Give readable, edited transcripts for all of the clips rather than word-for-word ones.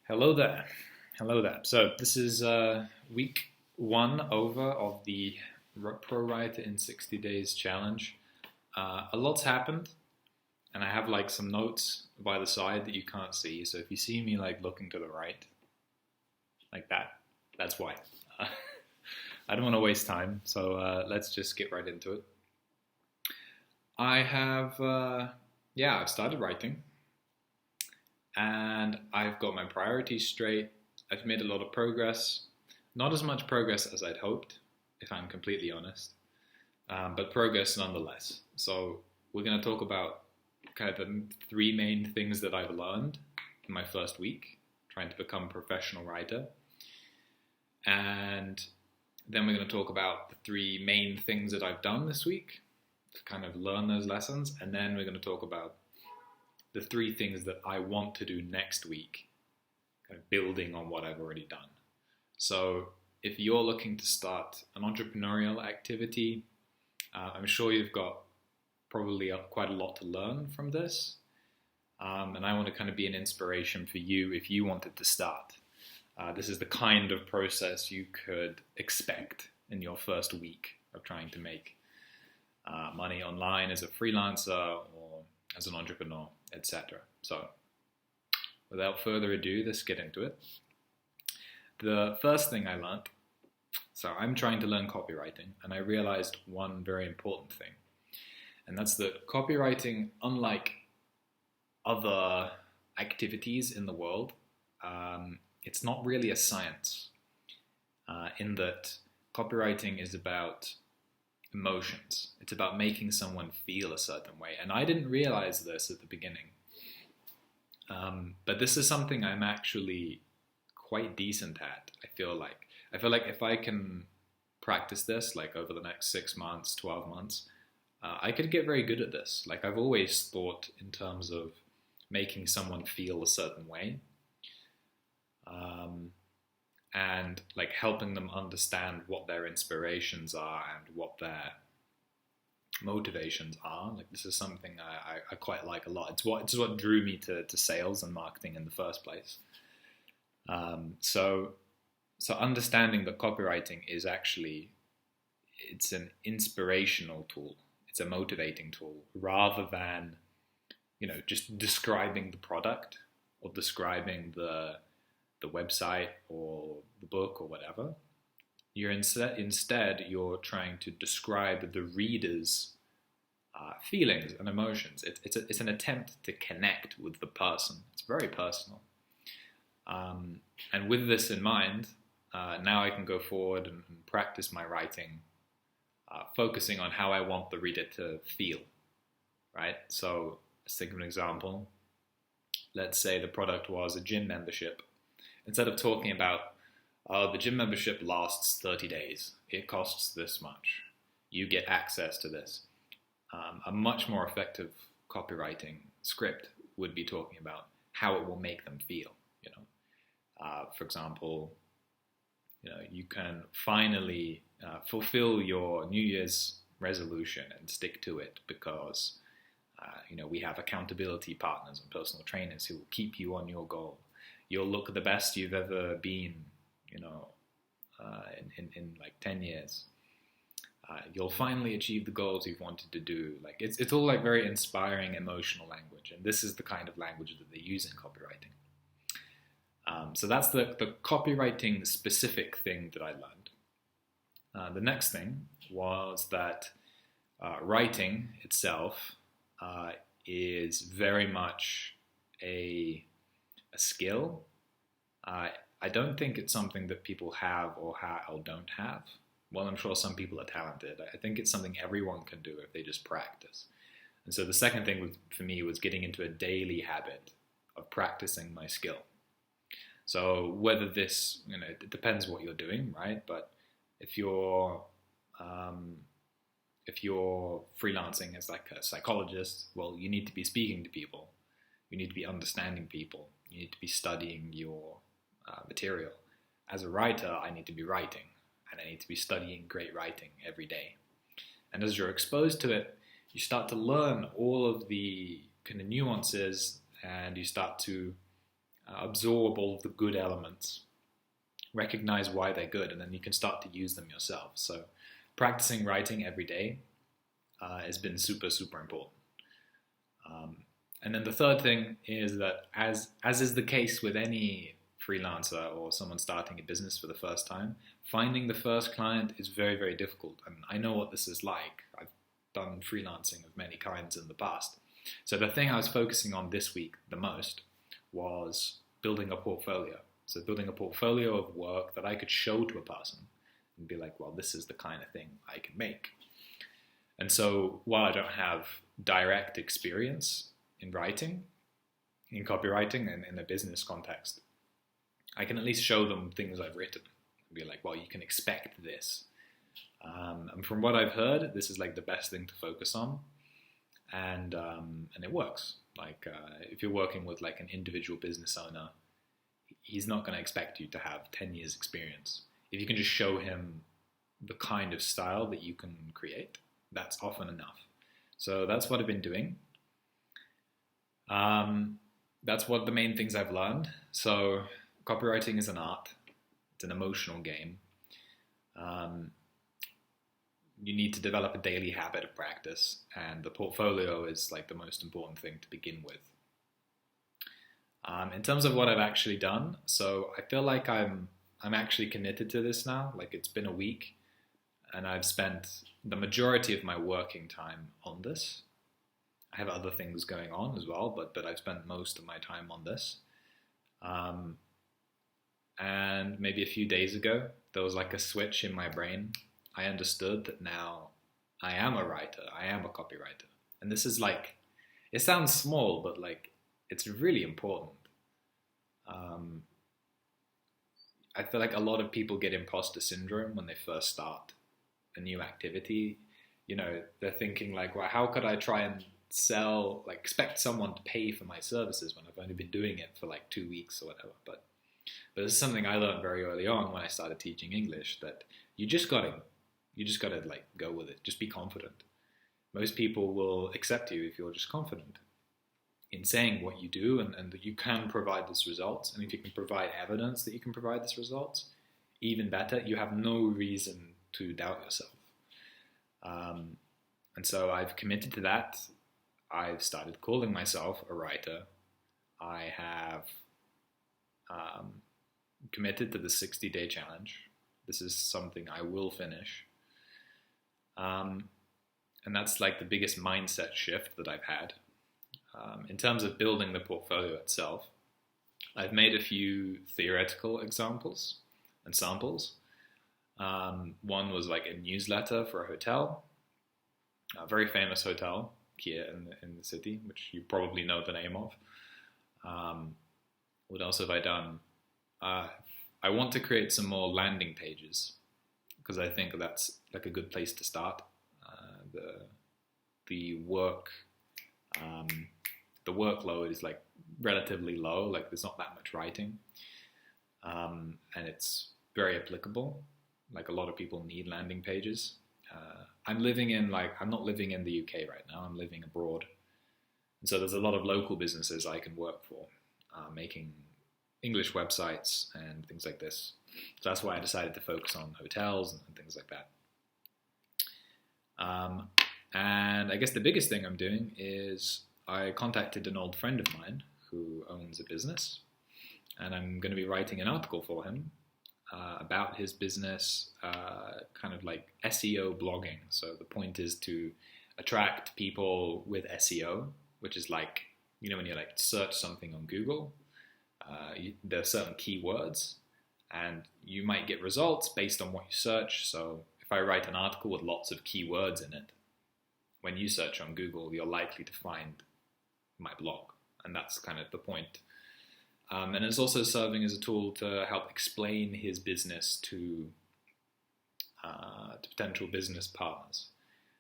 Hello there. Hello there. So this is week one over of the Pro Writer in 60 Days challenge. A lot's happened, and I have like some notes by the side that you can't see. So if you see me like looking to the right, like that, that's why. I don't want to waste time, so let's just get right into it. I have, I've started writing. And I've got my priorities straight. I've made a lot of progress. Not as much progress as I'd hoped, if I'm completely honest, but progress nonetheless. So we're going to talk about kind of the three main things that I've learned in my first week, trying to become a professional writer. And then we're going to talk about the three main things that I've done this week to kind of learn those lessons. And then we're going to talk about the three things that I want to do next week, kind of building on what I've already done. So if you're looking to start an entrepreneurial activity, I'm sure you've got probably quite a lot to learn from this. And I want to kind of be an inspiration for you if you wanted to start. This is the kind of process you could expect in your first week of trying to make money online as a freelancer or as an entrepreneur, etc. So without further ado, let's get into it. The first thing I learned, so I'm trying to learn copywriting, and I realized one very important thing, and that's that copywriting, unlike other activities in the world, it's not really a science, in that copywriting is about emotions. It's about making someone feel a certain way. And I didn't realize this at the beginning. But this is something I'm actually quite decent at, I feel like. I feel like if I can practice this, like over the next 6 months, 12 months, I could get very good at this. Like I've always thought in terms of making someone feel a certain way. And like helping them understand what their inspirations are and what their motivations are. Like this is something I quite like a lot. It's what drew me to sales and marketing in the first place. So understanding that copywriting is actually, it's an inspirational tool. It's a motivating tool rather than, just describing the product or describing the website or the book or whatever. You're instead you're trying to describe the reader's feelings and emotions. It's an attempt to connect with the person. It's very personal. And with this in mind, now I can go forward and practice my writing, focusing on how I want the reader to feel, right? So let's think of an example. Let's say the product was a gym membership. Instead of talking about, the gym membership lasts 30 days. It costs this much. You get access to this. A much more effective copywriting script would be talking about how it will make them feel. For example, you can finally fulfill your New Year's resolution and stick to it because, we have accountability partners and personal trainers who will keep you on your goal. You'll look the best you've ever been, in like 10 years. You'll finally achieve the goals you've wanted to do. Like it's all like very inspiring emotional language, and this is the kind of language that they use in copywriting. So that's the copywriting specific thing that I learned. The next thing was that writing itself is very much a skill. I don't think it's something that people have or don't have. Well, I'm sure some people are talented. I think it's something everyone can do if they just practice. And so the second thing for me was getting into a daily habit of practicing my skill. So whether this, it depends what you're doing, right? But if you're freelancing as like a psychologist, well, you need to be speaking to people. You need to be understanding people. You need to be studying your material. As a writer, I need to be writing, and I need to be studying great writing every day. And as you're exposed to it, you start to learn all of the kind of nuances, and you start to absorb all of the good elements, recognize why they're good, and then you can start to use them yourself. So practicing writing every day has been super, super important. And then the third thing is that, as is the case with any freelancer or someone starting a business for the first time, finding the first client is very, very difficult. And I know what this is like. I've done freelancing of many kinds in the past. So the thing I was focusing on this week the most was building a portfolio. So building a portfolio of work that I could show to a person and be like, well, this is the kind of thing I can make. And so while I don't have direct experience in writing, in copywriting, and in a business context, I can at least show them things I've written and be like, well, you can expect this. And from what I've heard, this is like the best thing to focus on. And it works. Like if you're working with like an individual business owner, he's not going to expect you to have 10 years experience. If you can just show him the kind of style that you can create, that's often enough. So that's what I've been doing. That's what the main things I've learned. So copywriting is an art. It's an emotional game. You need to develop a daily habit of practice, and the portfolio is like the most important thing to begin with. In terms of what I've actually done, so I feel like I'm actually committed to this now. Like it's been a week, and I've spent the majority of my working time on this. I have other things going on as well, but I've spent most of my time on this. And maybe a few days ago, there was like a switch in my brain. I understood that now I am a writer, I am a copywriter. And this is like, it sounds small, but like, it's really important. I feel like a lot of people get imposter syndrome when they first start a new activity. You know, they're thinking like, well, how could I try and sell, like expect someone to pay for my services when I've only been doing it for like 2 weeks or whatever. But this is something I learned very early on when I started teaching English, that you just gotta like go with it. Just be confident. Most people will accept you if you're just confident in saying what you do and that you can provide this results. And if you can provide evidence that you can provide this results, even better. You have no reason to doubt yourself. And so I've committed to that. I've started calling myself a writer. I have committed to the 60-day challenge. This is something I will finish. And that's like the biggest mindset shift that I've had. In terms of building the portfolio itself, I've made a few theoretical examples and samples. One was like a newsletter for a hotel, a very famous hotel here in the city, which you probably know the name of. What else have I done? I want to create some more landing pages because I think that's like a good place to start. The workload is like relatively low, like there's not that much writing, and it's very applicable. Like a lot of people need landing pages. I'm not living in the UK right now, I'm living abroad. And so there's a lot of local businesses I can work for, making English websites and things like this. So that's why I decided to focus on hotels and things like that. And I guess the biggest thing I'm doing is I contacted an old friend of mine who owns a business, and I'm going to be writing an article for him about his business, kind of like SEO blogging. So the point is to attract people with SEO, which is like, you know, when you like search something on Google, there are certain keywords, and you might get results based on what you search. So if I write an article with lots of keywords in it, when you search on Google, you're likely to find my blog, and that's kind of the point. And it's also serving as a tool to help explain his business to potential business partners.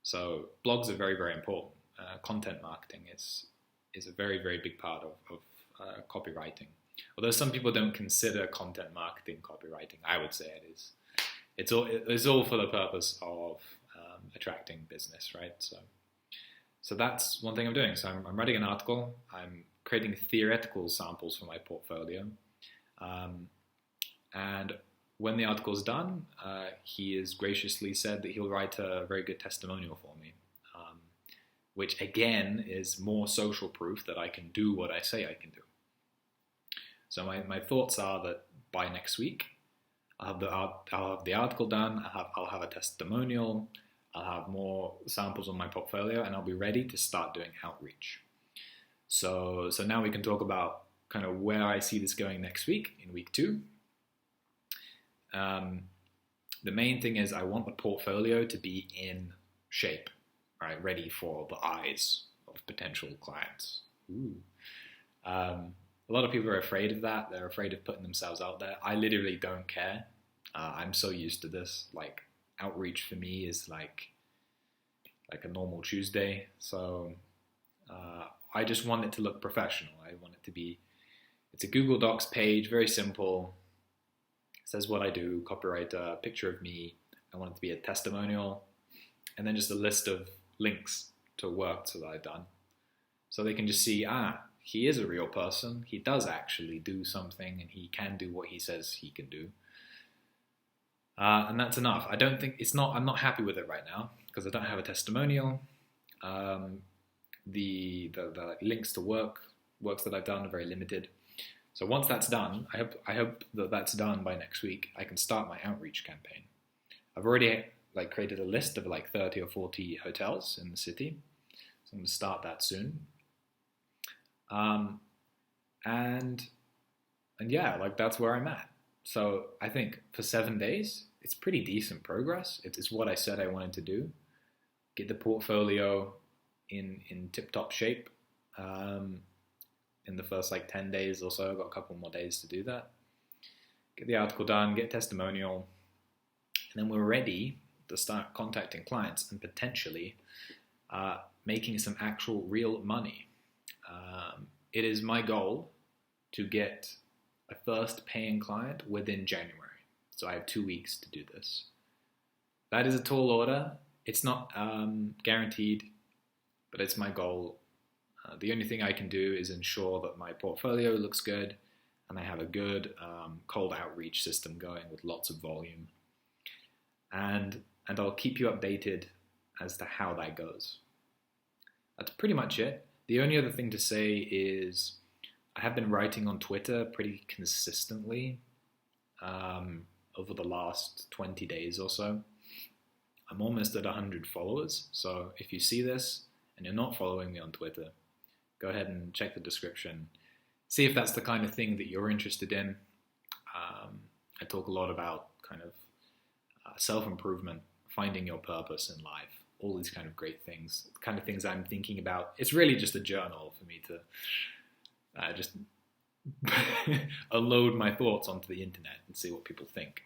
So blogs are very, very important. Content marketing is a very, very big part of copywriting. Although some people don't consider content marketing copywriting, I would say it is. It's all for the purpose of attracting business, right? So that's one thing I'm doing. So I'm writing an article. I'm creating theoretical samples for my portfolio. And when the article's done, he has graciously said that he'll write a very good testimonial for me, which again is more social proof that I can do what I say I can do. So my thoughts are that by next week, I'll have the article done, I'll have a testimonial, I'll have more samples on my portfolio, and I'll be ready to start doing outreach. So now we can talk about kind of where I see this going next week, in week 2. The main thing is I want the portfolio to be in shape, right, ready for the eyes of potential clients. A lot of people are afraid of that. They're afraid of putting themselves out there. I literally don't care. I'm so used to this. Like, outreach for me is like a normal Tuesday. So I just want it to look professional. I want it to be, it's a Google Docs page, very simple. It says what I do, copyright a picture of me. I want it to be a testimonial, and then just a list of links to work that I've done. So they can just see, he is a real person. He does actually do something, and he can do what he says he can do. And that's enough. I'm not happy with it right now because I don't have a testimonial. The links to works that I've done are very limited. So once that's done, I hope that that's done by next week. I can start my outreach campaign. I've already created a list of 30 or 40 hotels in the city. So I'm going to start that soon. And yeah, that's where I'm at. So I think for 7 days, it's pretty decent progress. It's what I said I wanted to do. Get the portfolio in tip-top shape. In the first 10 days or so, I've got a couple more days to do that. Get the article done, get a testimonial, and then we're ready to start contacting clients and potentially making some actual real money. It is my goal to get a first paying client within January. So I have 2 weeks to do this. That is a tall order. It's not guaranteed, but it's my goal. The only thing I can do is ensure that my portfolio looks good and I have a good cold outreach system going with lots of volume. And I'll keep you updated as to how that goes. That's pretty much it. The only other thing to say is I have been writing on Twitter pretty consistently over the last 20 days or so. I'm almost at 100 followers. So if you see this and you're not following me on Twitter, go ahead and check the description. See if that's the kind of thing that you're interested in. I talk a lot about kind of self-improvement, finding your purpose in life, all these kind of great things, the kind of things I'm thinking about. It's really just a journal for me to just unload my thoughts onto the internet and see what people think.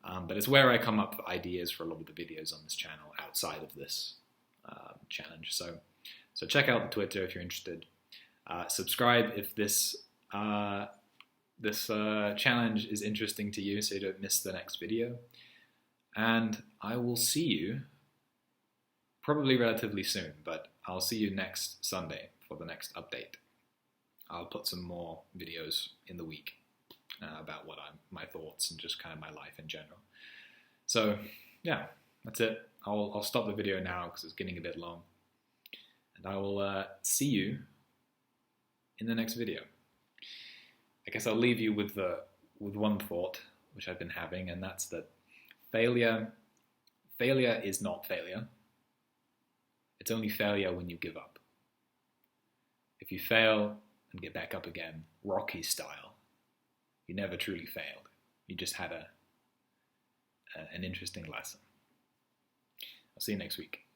But it's where I come up with ideas for a lot of the videos on this channel outside of this challenge. So check out the Twitter if you're interested. Subscribe if this challenge is interesting to you, so you don't miss the next video. And I will see you probably relatively soon, but I'll see you next Sunday for the next update. I'll put some more videos in the week about my thoughts and just kind of my life in general. So yeah, that's it. I'll stop the video now because it's getting a bit long. And I will see you in the next video. I guess I'll leave you with one thought which I've been having, and that's that failure is not failure. It's only failure when you give up. If you fail and get back up again, Rocky style, you never truly failed. You just had an interesting lesson. I'll see you next week.